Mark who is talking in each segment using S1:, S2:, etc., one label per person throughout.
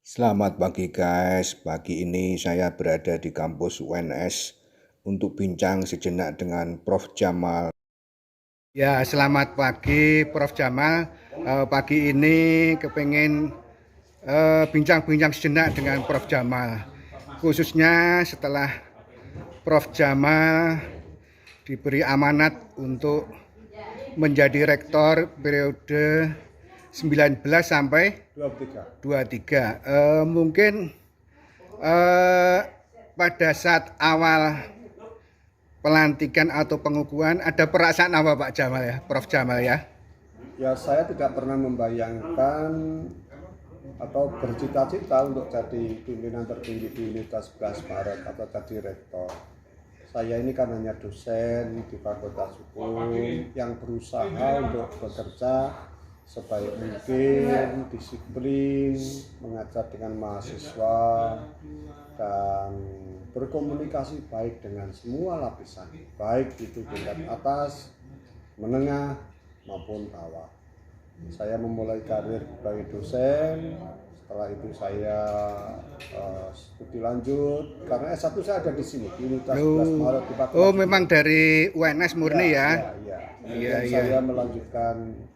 S1: Selamat pagi guys, pagi ini saya berada di kampus UNS untuk bincang sejenak dengan Prof. Jamal. Ya, selamat pagi Prof. Jamal. Pagi ini kepengen bincang-bincang sejenak dengan Prof. Jamal. Khususnya setelah Prof. Jamal diberi amanat untuk menjadi rektor periode 19 sampai 23. Mungkin pada saat awal pelantikan atau pengukuhan ada perasaan apa Pak Jamal ya, Prof. Jamal ya?
S2: Ya, saya tidak pernah membayangkan atau bercita-cita untuk jadi pimpinan tertinggi di Universitas 11 Maret atau jadi rektor. Saya ini kan hanya dosen di Fakultas Hukum yang berusaha untuk bekerja sebaik mungkin, disiplin, mengajar dengan mahasiswa, dan berkomunikasi baik dengan semua lapisan, baik itu tingkat atas, menengah, maupun bawah. Saya memulai karir sebagai dosen. Setelah itu saya studi lanjut karena S1 saya ada di sini di Universitas 11 Maret di Fakultas.
S1: Oh, memang dari UNS murni ya?
S2: Iya. Saya melanjutkan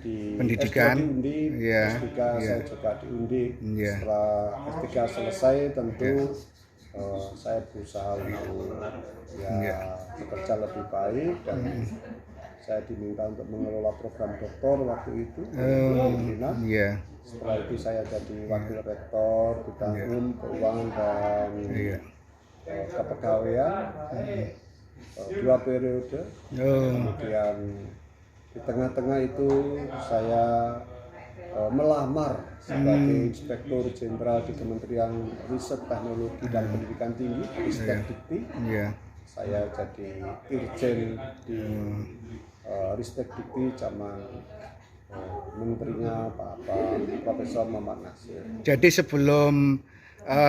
S2: di
S1: pendidikan,
S2: S2 di Undip, S3 saya juga di Undip. Setelah S3 selesai tentu saya berusaha untuk bekerja lebih baik dan saya diminta untuk mengelola program doktor waktu itu. Setelah itu saya jadi wakil rektor bidang keuangan dan kepegawaian 2 periode. Kemudian di tengah-tengah itu saya melamar sebagai Inspektur Jenderal di Kementerian Riset Teknologi dan Pendidikan Tinggi, Ristek Dikti. Saya jadi Dirjen di Ristek Dikti zaman menterinya Pak Profesor Muhammad Nasir.
S1: Jadi sebelum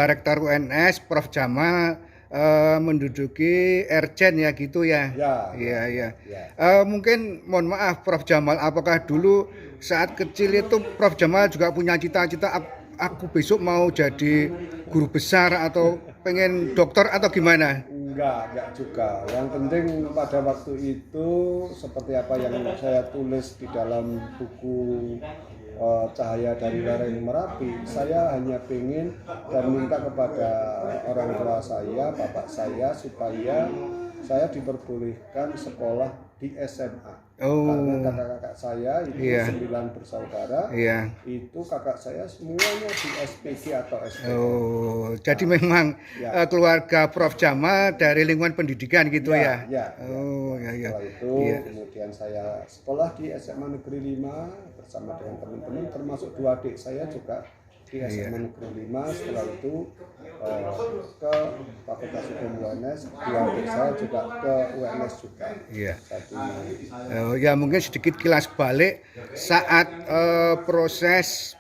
S1: Rektor UNS, Prof. Jamal menduduki Erjen ya gitu ya? Iya. Mungkin mohon maaf Prof. Jamal, apakah dulu saat kecil itu Prof. Jamal juga punya cita-cita aku besok mau jadi guru besar atau pengen dokter atau gimana?
S2: Enggak juga. Yang penting pada waktu itu seperti apa yang saya tulis di dalam buku Cahaya dari Lereng Merapi, saya hanya ingin dan minta kepada orang tua saya, bapak saya, supaya saya diperbolehkan sekolah di SMA. Karena kakak-kakak saya itu 9 bersaudara, itu kakak saya semuanya di SPG atau SPG.
S1: Jadi memang keluarga Prof. Jamal dari lingkungan pendidikan gitu ya?
S2: Setelah itu kemudian saya sekolah di SMA Negeri 5 bersama dengan teman-teman, termasuk 2 adik saya juga di SMA Negeri 5. Setelah itu ke Fakultas Hukum UNS, 2 adik saya juga ke UNS juga.
S1: Ya mungkin sedikit kilas balik saat proses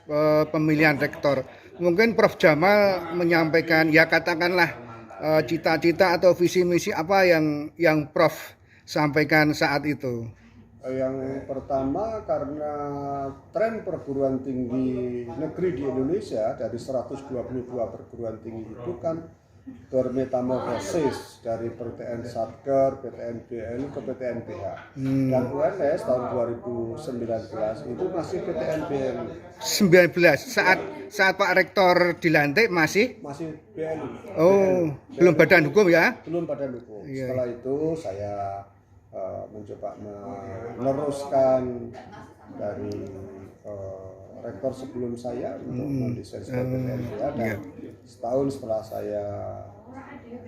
S1: pemilihan rektor. Mungkin Prof. Jamal menyampaikan ya katakanlah cita-cita atau visi misi apa yang Prof sampaikan saat itu.
S2: Yang pertama, karena tren perguruan tinggi negeri di Indonesia dari 122 perguruan tinggi itu kan bermetamorfosis dari PTN Satker, PTN BLU ke PTN BH. Dan UNS tahun 2019 itu masih PTN BLU.
S1: 19 saat Pak Rektor dilantik masih
S2: BLU.
S1: Belum badan hukum ya?
S2: Belum badan hukum. Setelah itu saya mencoba meneruskan dari rektor sebelum saya untuk mendesain PTN BH, dan setahun setelah saya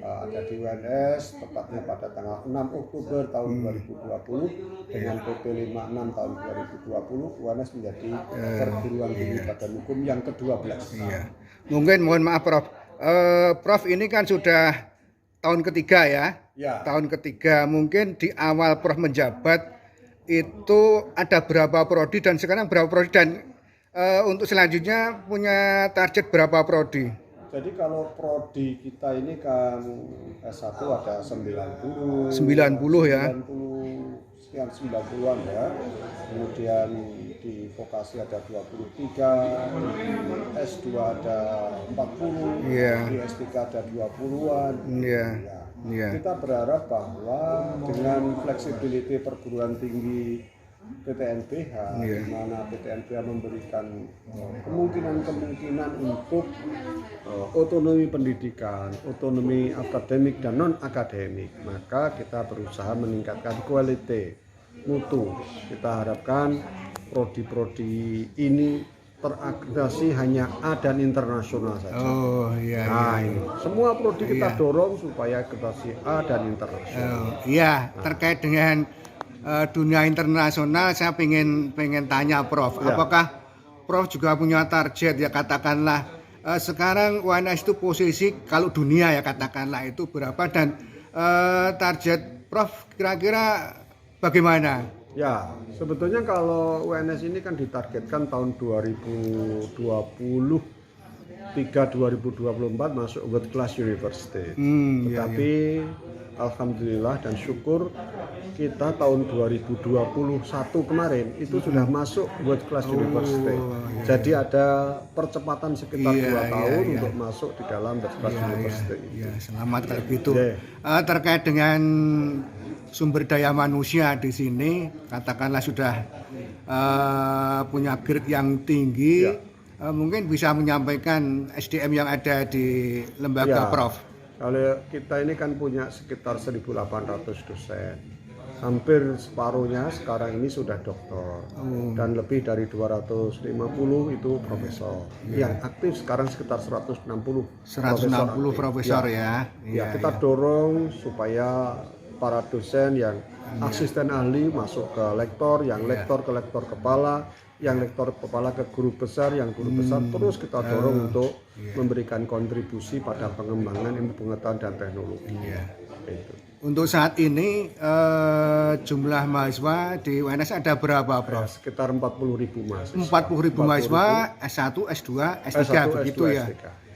S2: ada di UNS, tepatnya pada tanggal 6 Oktober tahun 2020 dengan PP 56 tahun 2020, UNS menjadi perguruan tinggi badan hukum yang ke-12.
S1: Mungkin mohon maaf Prof. Prof ini kan sudah tahun ketiga ya? Tahun ketiga. Mungkin di awal Prof menjabat itu ada berapa prodi dan sekarang berapa prodi, dan untuk selanjutnya punya target berapa prodi?
S2: Jadi kalau prodi kita ini kan S1 ada 90
S1: ya.
S2: 90 sekian 90-an ya. Kemudian di vokasi ada 23, di S2 ada 40, di S3 ada 20-an. Kita berharap bahwa dengan fleksibilitas perguruan tinggi PTNBH, di mana PTNBH memberikan kemungkinan untuk otonomi pendidikan, otonomi akademik dan non akademik, maka kita berusaha meningkatkan kualitas mutu. Kita harapkan prodi-prodi ini terakreditasi hanya A dan internasional saja. Ini semua prodi kita dorong supaya akreditasi A dan internasional.
S1: Terkait dengan dunia internasional, saya pengen tanya Prof, apakah Prof juga punya target ya, katakanlah sekarang UNS itu posisi kalau dunia ya katakanlah itu berapa, dan target Prof kira-kira bagaimana?
S2: Ya, sebetulnya kalau UNS ini kan ditargetkan tahun 2023-2024 masuk World Class University. Tetapi alhamdulillah dan syukur kita tahun 2021 kemarin itu sudah masuk World Class University. Jadi ada percepatan sekitar 2 tahun untuk masuk di dalam World Class University.
S1: Selamat kalau gitu. Terkait dengan sumber daya manusia di sini, katakanlah sudah punya grade yang tinggi, mungkin bisa menyampaikan SDM yang ada di lembaga Prof.
S2: Kalau kita ini kan punya sekitar 1.800 dosen, hampir separuhnya sekarang ini sudah doktor, dan lebih dari 250 itu profesor. Yang aktif sekarang sekitar 160
S1: profesor ya.
S2: Kita dorong supaya para dosen yang asisten ahli masuk ke lektor, yang lektor ke lektor kepala, yang lektor kepala ke guru besar, yang guru besar terus kita dorong untuk memberikan kontribusi pada pengembangan ilmu pengetahuan dan teknologi.
S1: Untuk saat ini jumlah mahasiswa di UNS ada berapa, Prof?
S2: Sekitar 40.000 mahasiswa.
S1: 40.000 mahasiswa S1, S2, S3 begitu ya.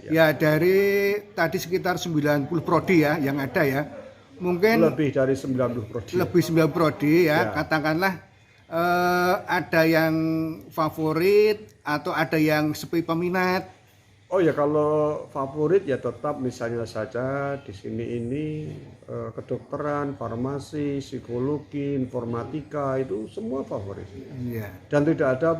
S1: Ya, dari tadi sekitar 90 prodi ya yang ada ya. Mungkin
S2: lebih dari 90 prodi.
S1: Lebih 90 prodi ya. Katakanlah ada yang favorit atau ada yang sepi peminat?
S2: Oh ya, kalau favorit ya tetap misalnya saja di sini ini kedokteran, farmasi, psikologi, informatika itu semua favorit. Dan tidak ada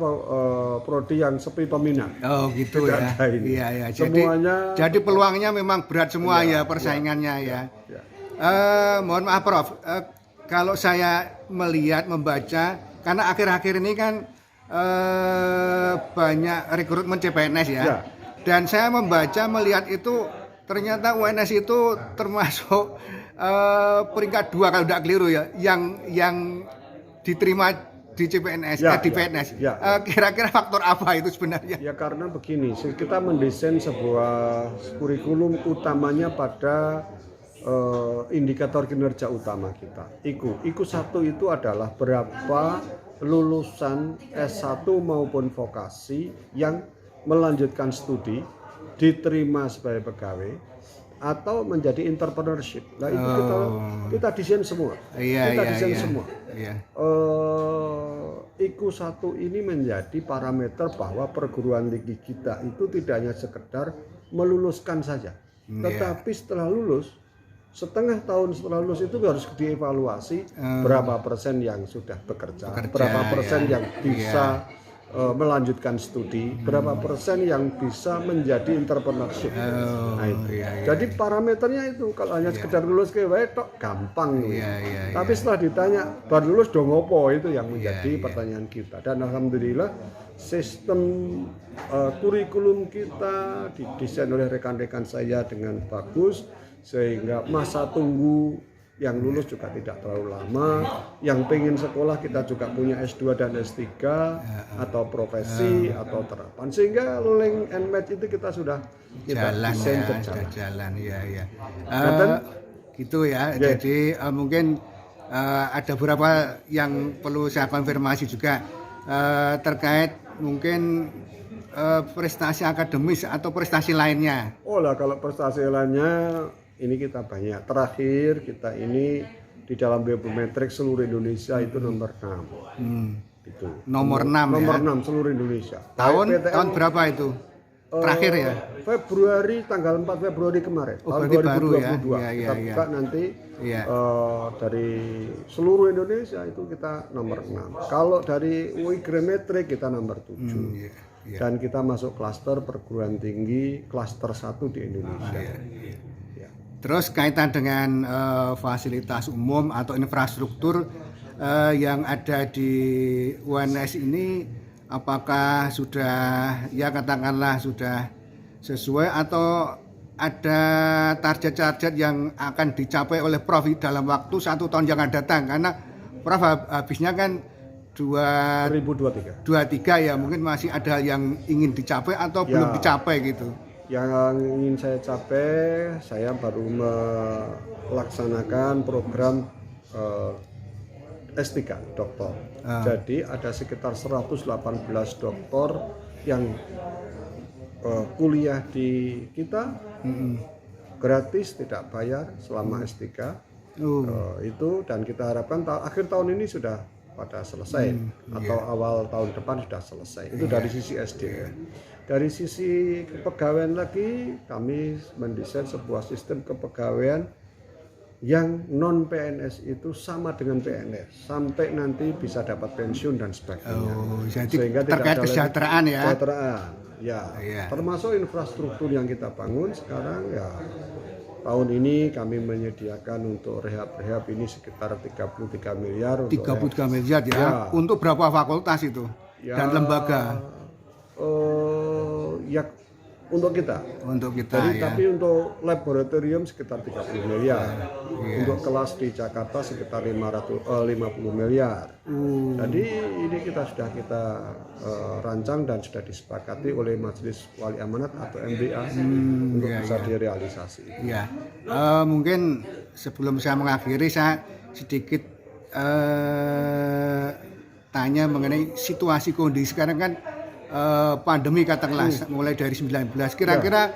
S2: prodi yang sepi peminat.
S1: Oh gitu
S2: tidak
S1: ya.
S2: Semuanya.
S1: Jadi peluangnya memang berat semua ya persaingannya ya. Mohon maaf Prof, kalau saya melihat membaca, karena akhir-akhir ini kan banyak rekrutmen CPNS ya. Dan saya membaca melihat itu ternyata UNS itu termasuk peringkat 2 kalau tidak keliru ya, yang diterima di CPNS, di PNS. Kira-kira faktor apa itu sebenarnya?
S2: Ya karena begini, kita mendesain sebuah kurikulum utamanya pada indikator kinerja utama kita. IQ 1 itu adalah berapa lulusan S1 maupun vokasi yang melanjutkan studi, diterima sebagai pegawai atau menjadi entrepreneurship. Nah itu kita desain semua. Kita desain semua. IQ 1 ini menjadi parameter bahwa perguruan tinggi kita itu tidak hanya sekedar meluluskan saja, tetapi setelah lulus, setengah tahun setelah lulus itu harus dievaluasi berapa persen yang sudah bekerja, berapa persen yang bisa melanjutkan studi, berapa persen yang bisa menjadi entrepreneurship. Jadi parameternya itu kalau hanya sekedar lulus ke tok gampang. Tapi setelah ditanya baru lulus dong opo, itu yang menjadi pertanyaan kita. Dan alhamdulillah sistem kurikulum kita didesain oleh rekan-rekan saya dengan bagus, sehingga masa tunggu yang lulus juga tidak terlalu lama. Yang pengen sekolah kita juga punya S2 dan S3 atau profesi atau terapan, sehingga learning and match itu kita sudah
S1: jalan ya. Gitu ya. Jadi mungkin ada beberapa yang perlu saya konfirmasi juga terkait mungkin prestasi akademis atau prestasi lainnya.
S2: Oh lah, kalau prestasi lainnya ini kita banyak. Terakhir kita ini di dalam biometrik seluruh Indonesia itu nomor 6. Itu.
S1: Nomor 6
S2: nomor
S1: ya.
S2: 6 seluruh Indonesia.
S1: Tahun berapa itu? Terakhir ya?
S2: Februari, tanggal 4 Februari kemarin, tahun
S1: berarti
S2: 2022.
S1: baru ya?
S2: Kita buka nanti
S1: Iya.
S2: dari seluruh Indonesia itu kita nomor 6. Kalau dari UI Geometrik kita nomor 7.
S1: Iya.
S2: Dan kita masuk klaster perguruan tinggi klaster 1 di Indonesia. Ya.
S1: Terus kaitan dengan fasilitas umum atau infrastruktur yang ada di UNS ini, apakah sudah ya katakanlah sudah sesuai atau ada target-target yang akan dicapai oleh Prof dalam waktu 1 tahun yang akan datang? Karena Prof habisnya kan 2023 ya, mungkin masih ada yang ingin dicapai atau belum dicapai gitu.
S2: Yang ingin saya capai, saya baru melaksanakan program S3 doktor. Jadi ada sekitar 118 doktor yang kuliah di kita gratis, tidak bayar selama S3 itu, dan kita harapkan akhir tahun ini sudah pada selesai atau awal tahun depan sudah selesai. Itu dari sisi SD. Dari sisi kepegawaian lagi, kami mendesain sebuah sistem kepegawaian yang non PNS itu sama dengan PNS sampai nanti bisa dapat pensiun dan sebagainya.
S1: Jadi sehingga terkait kesejahteraan ya.
S2: Kesejahteraan, ya. Termasuk infrastruktur yang kita bangun sekarang ya. Tahun ini kami menyediakan untuk rehab ini sekitar 33 miliar.
S1: 33 miliar ya. Untuk berapa fakultas itu dan lembaga?
S2: Ya untuk kita. Jadi,
S1: ya.
S2: Tapi untuk laboratorium sekitar 30 miliar. Untuk kelas di Jakarta sekitar 50 miliar. Jadi ini sudah kita rancang dan sudah disepakati oleh Majelis Wali Amanat atau MBA untuk bisa direalisasi.
S1: Ya. Mungkin sebelum saya mengakhiri, saya sedikit tanya mengenai situasi kondisi sekarang kan. Pandemi katakanlah mulai dari 19, kira-kira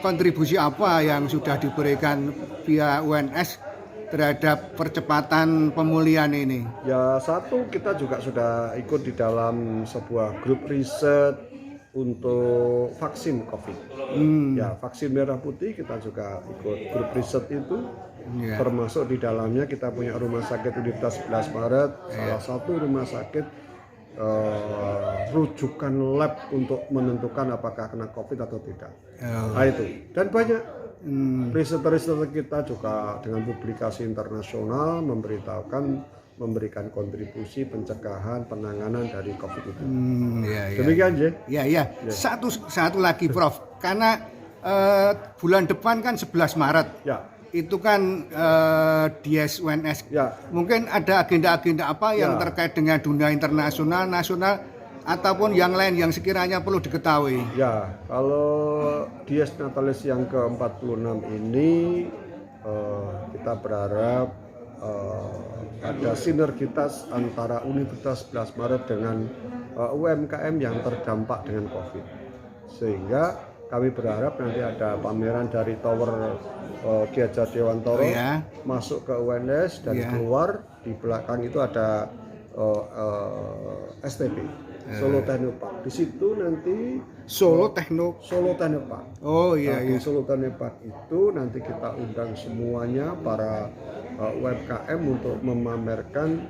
S1: kontribusi apa yang sudah diberikan via UNS terhadap percepatan pemulihan ini?
S2: Ya, satu, kita juga sudah ikut di dalam sebuah grup riset untuk vaksin COVID. Ya, vaksin merah putih kita juga ikut grup riset itu. Termasuk di dalamnya kita punya rumah sakit Universitas 11 Maret, salah satu rumah sakit rujukan lab untuk menentukan apakah kena COVID atau tidak. Nah, itu. Dan banyak riset-riset kita juga dengan publikasi internasional memberikan kontribusi pencegahan penanganan dari COVID itu. Demikian,
S1: ya. Satu lagi, Prof. Karena bulan depan kan 11 Maret.
S2: Ya.
S1: Itu kan Dies UNS. Mungkin ada agenda-agenda apa yang terkait dengan dunia internasional, nasional, ataupun yang lain yang sekiranya perlu diketahui.
S2: Ya, kalau Dies Natalis yang ke-46 ini kita berharap ada sinergitas antara Universitas 11 Maret dengan UMKM yang terdampak dengan COVID. Sehingga kami berharap nanti ada pameran dari Tower Ki Hajar Dewantoro masuk ke UNS dan keluar. Di belakang itu ada STP, Solo Technopark. Di situ nanti Solo Technopark. Di Solo Technopark itu nanti kita undang semuanya para UMKM untuk memamerkan,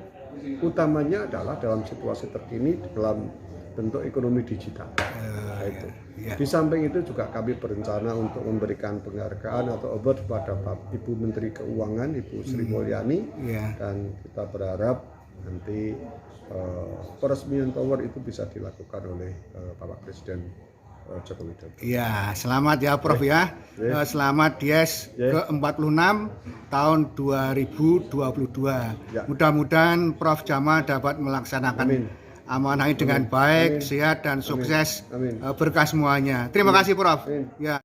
S2: utamanya adalah dalam situasi terkini dalam bentuk ekonomi digital. Itu. Di samping itu juga kami berencana untuk memberikan penghargaan atau award kepada Ibu Menteri Keuangan, Ibu Sri Mulyani, dan kita berharap nanti peresmian tower itu bisa dilakukan oleh Bapak Presiden Joko Widodo.
S1: Iya, selamat ya Prof ya. Selamat Dies ke-46 tahun 2022. Mudah-mudahan Prof Jamal dapat melaksanakan amanah dengan baik, sehat dan sukses berkah semuanya. Terima kasih Prof. Ya.